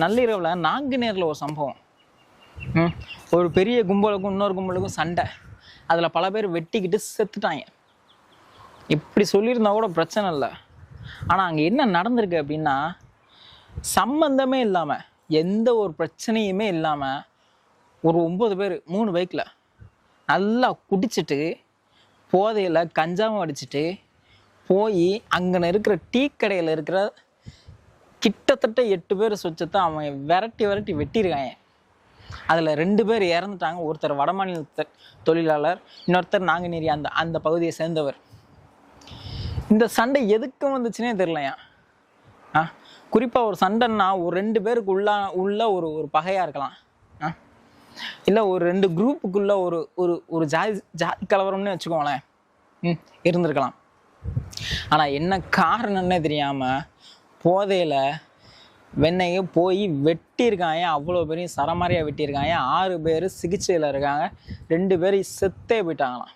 நள்ளிரவில் நாங்குநேரில் ஒரு சம்பவம். ஒரு பெரிய கும்பலுக்கும் இன்னொரு கும்பலுக்கும் சண்டை. அதில் பல பேர் வெட்டிக்கிட்டு செத்துட்டாங்க. இப்படி சொல்லியிருந்தா கூட பிரச்சனை இல்லை. ஆனால் அங்கே என்ன நடந்திருக்கு அப்படின்னா, சம்பந்தமே இல்லாமல், எந்த ஒரு பிரச்சனையுமே இல்லாமல் ஒரு 9 பேர் 3 பைக்கில் நல்லா குடிச்சிட்டு போதையில் கஞ்சாவும் அடிச்சுட்டு போய் அங்கே இருக்கிற டீ கடையில் இருக்கிற கிட்டத்தட்ட 8 பேர் சொச்சத்தை அவன் விரட்டி வெட்டியிருக்காங்க. அதில் 2 பேர் இறந்துட்டாங்க. ஒருத்தர் வடமாநில தொழிலாளர், இன்னொருத்தர் நாங்குநேரி அந்த பகுதியை சேர்ந்தவர். இந்த சண்டை எதுக்கு வந்துச்சுன்னே தெரியலையா. குறிப்பாக ஒரு சண்டைன்னா ஒரு 2 பேருக்கு உள்ள ஒரு பகையாக இருக்கலாம், இல்லை ஒரு 2 குரூப்புக்குள்ள ஒரு ஜாதி கலவரம்னு வச்சுக்கோங்களேன், இருந்திருக்கலாம். ஆனால் என்ன காரணம்னே தெரியாமல் போதையில் வெண்ணையை போய் வெட்டியிருக்காங்க. அவ்வளோ பேரையும் சரமாரியாக வெட்டியிருக்காங்க. 6 பேர் சிகிச்சையில் இருக்காங்க. 2 பேர் செத்தே போயிட்டாங்களாம்.